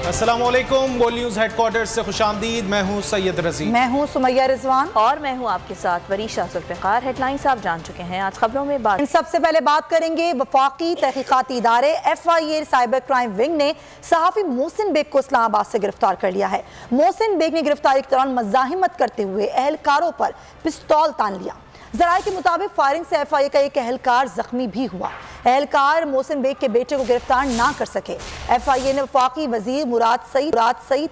अस्सलामुअलैकुम, गोल news headquarter से खुशामदीद। मैं हूँ सैयद रज़ी। मैं हूँ सुमैया रिजवान और मैं हूँ आपके साथ वरीशा जुल्फ़िकार। हेडलाइंस आप जान चुके हैं, आज खबरों में बात। सबसे पहले बात करेंगे वफाकी तहकीकाती इदारे FIA साइबर क्राइम विंग ने सहाफ़ी मोहसिन बेग को इस्लामाबाद से गिरफ्तार कर लिया है। मोहसिन बेग ने गिरफ्तारी के दौरान मज़ाहिमत करते हुए एहलकारों पर पिस्तौल तान लिया। ज़राए के मुताबिक फायरिंग से FIA का एक एहलकार जख्मी भी हुआ। एहलकार मोहसिन बेग के बेटे को गिरफ्तार ना कर सके। FIA ने वफाकी वजीर मुराद सईद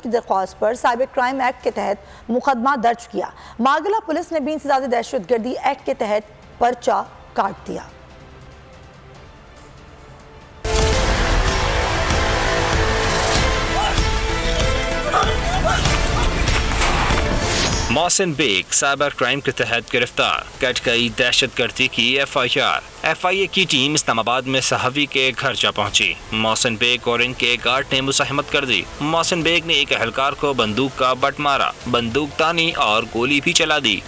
की दरख्वास्त पर साइबर क्राइम एक्ट के तहत मुकदमा दर्ज किया। मारगला पुलिस ने भी इंसदाद दहशतगर्दी एक्ट के तहत पर्चा काट दिया। मोहसिन बेग साइबर क्राइम के तहत गिरफ्तार, कट गई दहशतगर्दी की FIR। FIA की टीम इस्लामाबाद में सहाफ़ी के घर जा पहुंची। मोहसिन बेग और इनके गार्ड ने मुज़ाहिमत कर दी। मोहसिन बेग ने एक एहलकार को बंदूक का बट मारा, बंदूक तानी और गोली भी चला दी।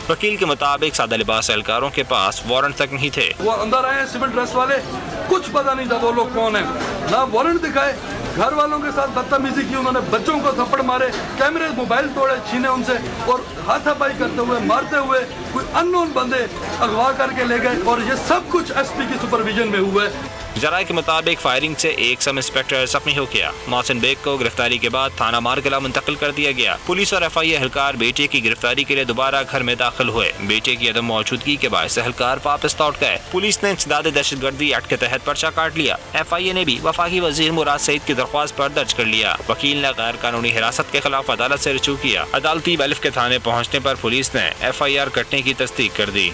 वकील के मुताबिक सादा लिबास एहलकारों के पास वारंट तक नहीं थे। वो अंदर आए सिविल ड्रेस वाले, कुछ पता नहीं था वो लोग कौन है, ना वारंट दिखाए, घर वालों के साथ बदतमीजी की, उन्होंने बच्चों को थप्पड़ मारे, कैमरे मोबाइल तोड़े, छीने उनसे और हाथापाई करते हुए मारते हुए कोई अननोन बंदे अगवा करके ले गए और ये सब कुछ SP की सुपरविजन में हुआ है। जराये के मुताबिक फायरिंग से एक सब इंस्पेक्टर जख्मी हो गया। मोहसिन बेग को गिरफ्तारी के बाद थाना मारगला मुंतकिल कर दिया गया। पुलिस और FIA एहलकार बेटे की गिरफ्तारी के लिए दोबारा घर में दाखिल हुए। बेटे की अदम मौजूदगी के बायस एहलकार वापस लौट गए। पुलिस ने इंसदाद दहशतगर्दी एक्ट के तहत पर्चा काट लिया। FIA ने भी वफाकी वजीर मुराद सईद की दरख्वास्त पर दर्ज कर लिया। वकील ने गैर कानूनी हिरासत के खिलाफ अदालत से रुजू किया। अदालती बैलिफ के थाने पहुँचने पर पुलिस ने FIR कटने की तस्दीक कर दी।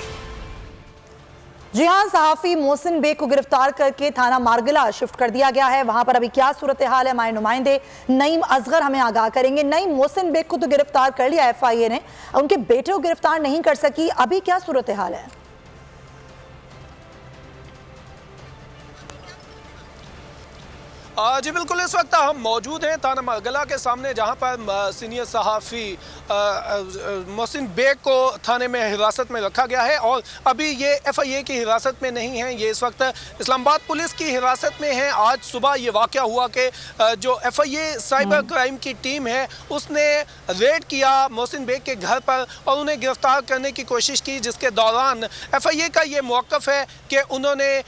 जी हाँ, सहाफ़ी मोहसिन बेग को गिरफ्तार करके थाना मारगला शिफ्ट कर दिया गया है। वहां पर अभी क्या सूरत हाल है, हमारे नुमाइंदे नईम असगर हमें आगाह करेंगे। नईम, मोहसिन बेग को तो गिरफ्तार कर लिया FIA ने, उनके बेटे को गिरफ्तार नहीं कर सकी, अभी क्या सूरत हाल है? जी बिल्कुल, इस वक्त हम मौजूद हैं थाना मारगला के सामने, जहां पर सीनियर सहाफ़ी मोहसिन बेग को थाने में हिरासत में रखा गया है और अभी ये FIA की हिरासत में नहीं है, ये इस वक्त इस्लामाबाद पुलिस की हिरासत में है। आज सुबह ये वाक़या हुआ कि जो FIA साइबर क्राइम की टीम है उसने रेड किया मोहसिन बेग के घर पर और उन्हें गिरफ्तार करने की कोशिश की, जिसके दौरान FIA का ये मौक़िफ़ है कि उन्होंने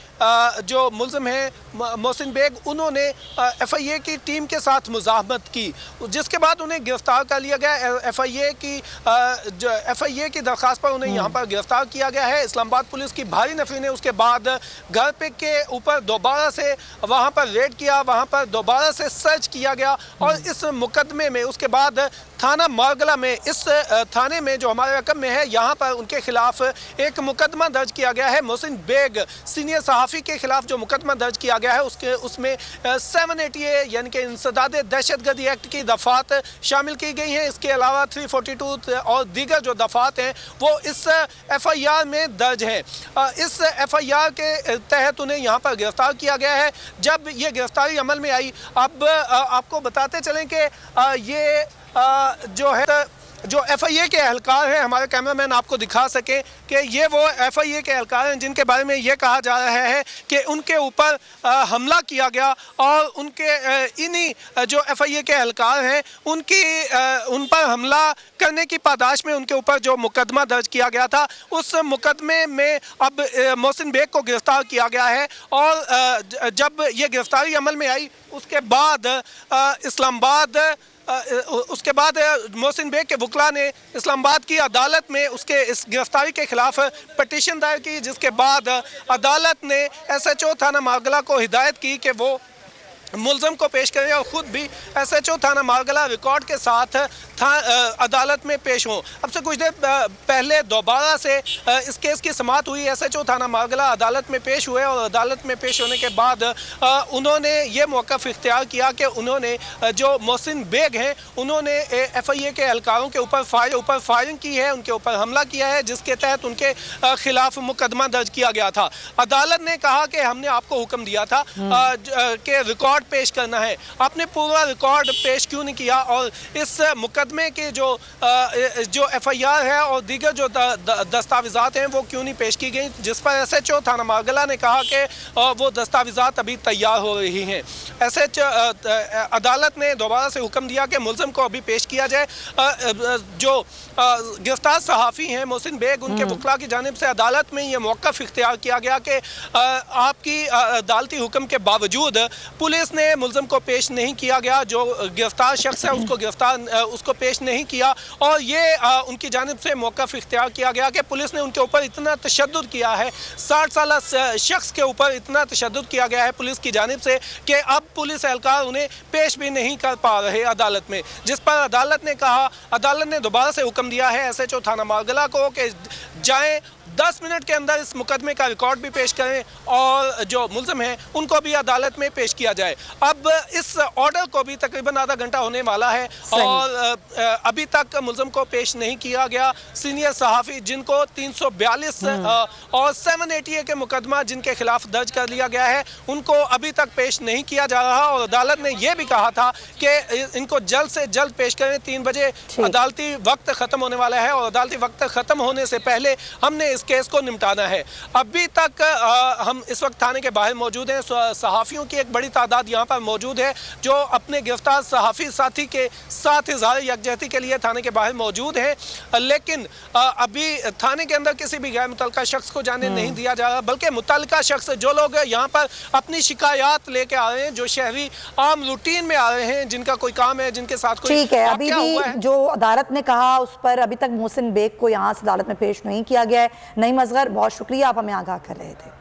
जो मुल्ज़िम है मोहसिन बेग, उन्होंने FIA की टीम के साथ मुज़ाहमत की, जिसके बाद उन्हें गिरफ्तार कर लिया गया। FIA की दरख्वास्त पर उन्हें यहाँ पर गिरफ्तार किया गया है। इस्लामाबाद पुलिस की भारी नफरी ने उसके बाद घर पे के ऊपर दोबारा से वहाँ पर रेड किया, वहाँ पर दोबारा से सर्च किया गया और इस मुकदमे में उसके बाद थाना मारगला में, इस थाने में जो हमारे रकम में है, यहाँ पर उनके खिलाफ एक मुकदमा दर्ज किया गया है। मोहसिन बेग सीनियर सहाफ़ी के खिलाफ जो मुकदमा दर्ज किया गया है उसमें 780A यानी कि इंसदाद दहशतगर्दी एक्ट की दफ़ात शामिल की गई हैं। इसके अलावा 342 और दीगर जो दफ़ात हैं वो इस FIR में दर्ज हैं। इस FIR के तहत उन्हें यहाँ पर गिरफ्तार किया गया है। जब ये गिरफ्तारी अमल में आई, अब आपको बताते चलें कि ये जो है जो FIA के एहलकार हैं, हमारे कैमरामैन आपको दिखा सकें कि ये वो FIA के एहलकार हैं जिनके बारे में ये कहा जा रहा है कि उनके ऊपर हमला किया गया और उनके इन्हीं जो FIA के एहलकार हैं उन पर हमला करने की पादाश में उनके ऊपर जो मुकदमा दर्ज किया गया था, उस मुकदमे में अब मोहसिन बेग को गिरफ्तार किया गया है। और जब ये गिरफ्तारी अमल में आई उसके बाद उसके बाद मोहसिन बेग के वकला ने इस्लामाबाद की अदालत में उसके इस गिरफ्तारी के खिलाफ पटिशन दायर की, जिसके बाद अदालत ने SHO थाना मारगला को हिदायत की कि वो मुल्ज़िम को पेश करें और ख़ुद भी SHO थाना मारगला रिकॉर्ड के साथ अदालत में पेश हों। अब से कुछ देर पहले दोबारा से इस केस की समाअत हुई। SHO थाना मारगला अदालत में पेश हुए और अदालत में पेश होने के बाद उन्होंने ये मौक़िफ़ इख्तियार किया कि उन्होंने जो मोहसिन बेग हैं उन्होंने FIA के एहलकारों के ऊपर फायरिंग की है, उनके ऊपर हमला किया है, जिसके तहत उनके खिलाफ मुकदमा दर्ज किया गया था। अदालत ने कहा कि हमने आपको हुक्म दिया था कि रिकॉर्ड रिकॉर्ड पेश करना है। आपने पूरा रिकॉर्ड पेश क्यों नहीं किया? और इस मुकदमे के जो FIR है और दीगर जो दस्तावेज़ात हैं वो क्यों नहीं पेश की गई, जिस पर SHO थाना मारगला ने कहा कि वो दस्तावेज़ात अभी तैयार हो रही हैं। अदालत ने दोबारा से हुक्म दिया कि मुल्ज़िम को अभी पेश किया जाए। जो गिरफ्तार सहाफ़ी हैं मोहसिन बेग, उनके वकला की जानिब से अदालत में ये मौक़िफ़ इख्तियार किया गया कि आपकी अदालती हुक्म के बावजूद पुलिस ने मुल्ज़िम को पेश नहीं किया गया, जो गिरफ्तार शख्स है उसको पेश नहीं किया। और ये उनकी जानिब से मौक़िफ़ इख्तियार किया गया कि पुलिस ने उनके ऊपर इतना तशद्दुद किया है, 60 साल शख्स के ऊपर इतना तशद्दुद किया गया है पुलिस की जानिब से कि अब पुलिस एहलकार उन्हें पेश भी नहीं कर पा रहे अदालत में, जिस पर अदालत ने दोबारा से हुक्म दिया है SHO थाना मारगला को कि जाएं 10 मिनट के अंदर इस मुकदमे का रिकॉर्ड भी पेश करें और जो मुल्ज़िम हैं उनको भी अदालत में पेश किया जाए। अब इस ऑर्डर को भी तकरीबन आधा घंटा होने वाला है और अभी तक मुल्ज़िम को पेश नहीं किया गया। सीनियर सहाफ़ी जिनको 342 और 780 के मुकदमा जिनके खिलाफ दर्ज कर लिया गया है, उनको अभी तक पेश नहीं किया जा रहा और अदालत ने यह भी कहा था कि इनको जल्द से जल्द पेश करें। 3 बजे अदालती वक्त ख़त्म होने वाला है और अदालती वक्त ख़त्म होने से पहले हमने इस केस को निपटाना है। अभी तक हम इस वक्त थाने के बाहर मौजूद हैं। सहाफ़ियों की एक बड़ी तादाद यहाँ पर मौजूद है जो अपने गिरफ्तार सहाफ़ी साथी के साथ इज़हार यकजहती के लिए थाने के बाहर मौजूद हैं, लेकिन अभी थाने के अंदर किसी भी गैर मुतल्लिका शख्स को जाने नहीं दिया जा रहा, बल्कि मुतल्लिका शख्स जो लोग यहाँ पर अपनी शिकायत लेके आ रहे हैं, जो शहरी आम रूटीन में आ रहे हैं, जिनका कोई काम है, जिनके साथ कोई ठीक है, अभी भी जो अदालत ने कहा उस पर अभी तक मोहसिन बेग को यहाँ से अदालत में पेश नहीं किया गया है। नईम असगर, बहुत शुक्रिया, आप हमें आगाह कर रहे थे।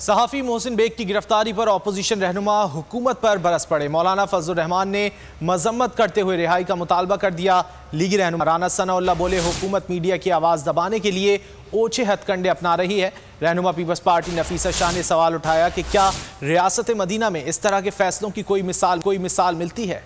सहाफ़ी मोहसिन बेग की गिरफ्तारी पर अपोजिशन रहनुमा हुकूमत पर बरस पड़े। मौलाना फजलुर रहमान ने मजम्मत करते हुए रिहाई का मुतालबा कर दिया। लीगी रहनुमा राना सनाउल्लाह बोले हुकूमत मीडिया की आवाज़ दबाने के लिए ओछे हथकंडे अपना रही है। रहनुमा पीपल्स पार्टी नफीसा शाह ने सवाल उठाया कि क्या रियासत मदीना में इस तरह के फैसलों की कोई मिसाल मिलती है?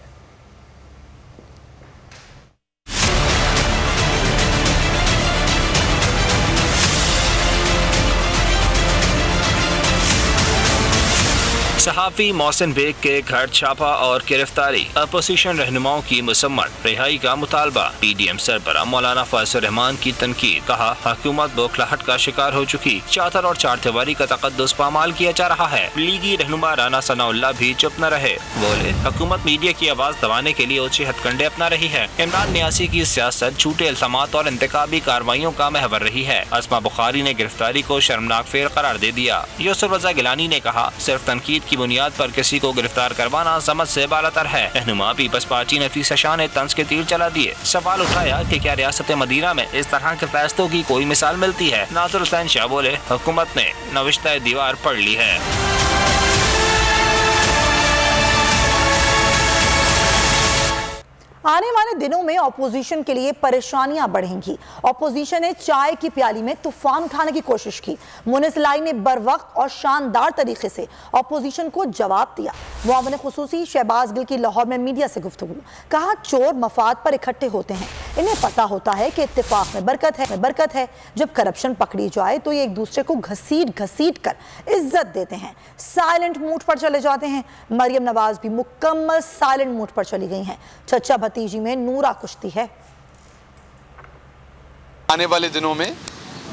सहाफ़ी मोहसिन बेग के घर छापा और गिरफ्तारी, अपोजिशन रहनुमाओं की मुसम्मत, रिहाई का मुतालबा। PDM सरबराह मौलाना फजलुर रहमान की तनकीद, कहा हुकूमत बौखलाहट का शिकार हो चुकी, चादर और चारदीवारी का तकद्दुस पामाल किया जा रहा है। लीगी रहनुमा राना सनाउल्लाह भी चुप न रहे, बोले हुकूमत मीडिया की आवाज़ दबाने के लिए ऊंचे हथकंडे अपना रही है। इमरान नियासी की सियासत झूठे इल्जामात और इंतखाबी कार्रवाइयों का महवर रही है। अस्मा बुखारी ने गिरफ्तारी को शर्मनाक फेर करार दे दिया। यूसुफ रज़ा गिलानी ने कहा सिर्फ तनकीद की बुनियाद पर किसी को गिरफ्तार करवाना समझ से बालातर है। रहनुमा पीपल्स पार्टी नफीसा शाह ने तंज के तीर चला दिए। सवाल उठाया कि क्या रियासत मदीना में इस तरह के फैसलों की कोई मिसाल मिलती है। नाज़िर हुसैन शाह बोले हुकूमत ने नविश्ता दीवार पढ़ ली है। आने वाले दिनों में ऑपोजिशन के लिए परेशानियां बढ़ेंगी। ऑपोजिशन ने चाय की प्याली में तूफान उठाने की कोशिश की। मुनिस लाई ने बर वक्त और शानदार तरीके से ऑपोजिशन को जवाब दिया। मुआविन खुसूसी शहबाज गिल की लाहौर में मीडिया से गुफ्तगू, कहा चोर मफाद पर इकट्ठे होते हैं, इन्हें पता होता है कि इत्तेफाक में बरकत है। जब करप्शन पकड़ी जाए तो ये एक दूसरे को घसीट कर इज्जत देते हैं, साइलेंट मूड पर चले जाते हैं। मरियम नवाज भी मुकम्मल साइलेंट मूड पर चली गई हैं। चचा भतीजी में नूरा कुश्ती है। आने वाले दिनों में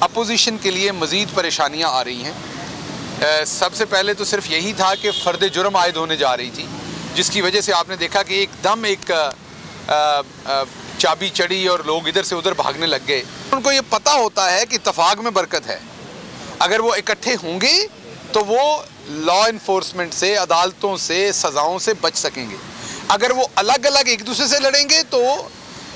अपोजिशन के लिए मजीद परेशानियां आ रही हैं। सबसे पहले तो सिर्फ यही था कि फ़र्द जुर्म आयद होने जा रही थी, जिसकी वजह से आपने देखा कि एकदम एक चाबी चढ़ी और लोग इधर से उधर भागने लग गए। उनको ये पता होता है कि इत्तफाक में बरकत है। अगर वो इकट्ठे होंगे तो वो लॉ इन्फोर्समेंट से, अदालतों से, सज़ाओं से बच सकेंगे। अगर वो अलग अलग एक दूसरे से लड़ेंगे तो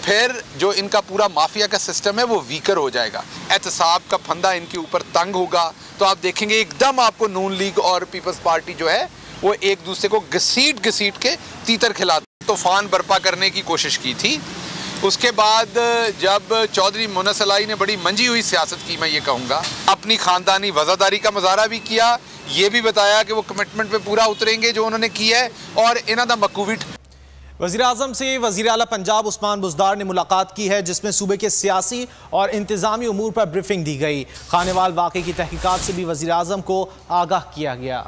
फिर जो इनका पूरा माफिया का सिस्टम है वो वीकर हो जाएगा। एहतसाब का फंदा इनके ऊपर तंग होगा तो आप देखेंगे एकदम आपको नून लीग और पीपल्स पार्टी जो है वो एक दूसरे को घसीट के तीतर खिलाते। तूफान बर्पा करने की कोशिश की थी। उसके बाद जब चौधरी मुनिस लाई ने बड़ी मंजी हुई सियासत की, मैं ये कहूँगा, अपनी ख़ानदानी वज़ादारी का मुजाहरा भी किया, ये भी बताया कि वो कमिटमेंट पे पूरा उतरेंगे जो उन्होंने किया है और इन्हों का मकूवी। वज़ीर-ए-आज़म से वज़ीर आला पंजाब उस्मान बुज़दार ने मुलाकात की है, जिसमें सूबे के सियासी और इंतज़ामी उमूर पर ब्रीफिंग दी गई। खानेवाल वाक़े की तहकीकात से भी वज़ीर-ए-आज़म को आगाह किया गया।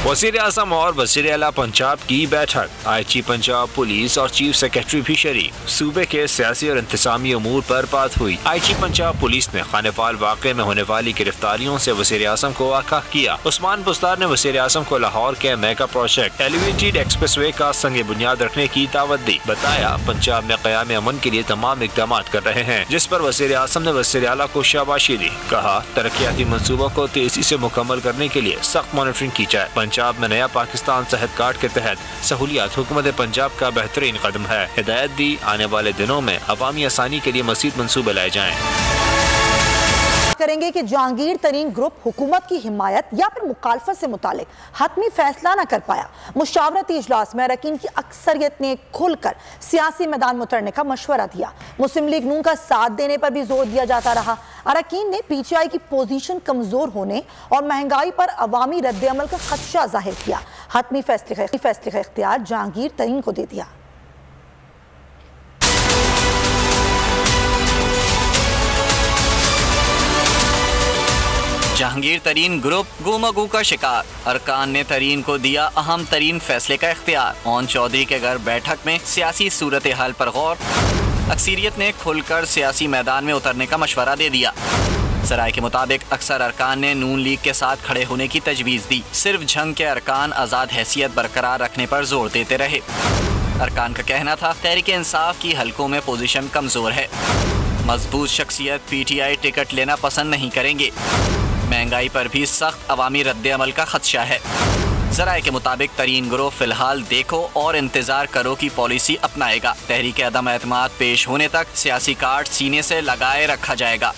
वज़ीर आज़म और वज़ीर आला पंजाब की बैठक। IG पंजाब पुलिस और चीफ सेक्रेटरी भी शरीक। सूबे के सियासी और इंतजामी अमूर पर बात हुई। IG पंजाब पुलिस ने खानेवाल वाक़े में होने वाली गिरफ्तारियों से वज़ीर आज़म को आगाह किया। उस्मान बुज़दार ने वज़ीर आज़म को लाहौर के मेगा प्रोजेक्ट एलिवेटेड एक्सप्रेसवे का संग बुनियाद रखने की दावत दी। बताया पंजाब में क़याम अमन के लिए तमाम इक़दाम कर रहे हैं, जिस पर वज़ीर आज़म ने वज़ीर आला को शाबाशी दी। कहा तरक्याती मंसूबों को तेजी से मुकम्मल करने के लिए सख्त मॉनिटरिंग की जाए। पंजाब में नया पाकिस्तान सेहत कार्ड के तहत सहूलियात हुकूमत पंजाब का बेहतरीन कदम है। हिदायत दी आने वाले दिनों में अवामी आसानी के लिए मज़ीद मंसूबे लाए जाएँ। करेंगे कि जहांगीर तरीन ग्रुप हुकूमत की हिमायत या फिर मुखालफत से मुतालिक हतमी फैसला न कर पाया। मुशावरती इजलास में अरकान की अक्सरियत ने खुलकर सियासी मैदान में उतरने का मशवरा दिया। मुस्लिम लीग नून का साथ देने पर भी जोर दिया जाता रहा। अरकान ने PTI की पोजीशन कमजोर होने और महंगाई पर अवामी रद्द-ए-अमल का खदशा जाहिर किया। हतमी फैसले का इख्तियार जहांगीर तरीन को दे दिया। जहांगीर तरीन ग्रुप गुमगू का शिकार। अरकान ने तरीन को दिया अहम तरीन फैसले का इख्तियार। ओन चौधरी के घर बैठक में सियासी सूरत हाल पर गौर। अक्सरियत ने खुलकर सियासी मैदान में उतरने का मशवरा दे दिया। ज़राए के मुताबिक अक्सर अरकान ने नून लीग के साथ खड़े होने की तजवीज़ दी। सिर्फ जंग के अरकान आज़ाद हैसियत बरकरार रखने पर जोर देते रहे। अरकान का कहना था तहरीक इंसाफ की हलकों में पोजीशन कमज़ोर है। मजबूत शख्सियत PTI टिकट लेना पसंद नहीं करेंगे। महंगाई पर भी सख्त अवामी रद्द-ए-अमल का खदशा है। ज़राए के मुताबिक तरीन ग्रुप फिलहाल देखो और इंतजार करो की पॉलिसी अपनाएगा। तहरीक अदम एतमाद पेश होने तक सियासी कार्ड सीने से लगाए रखा जाएगा।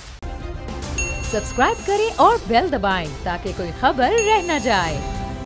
सब्सक्राइब करें और बेल दबाएं ताकि कोई खबर रह न जाए।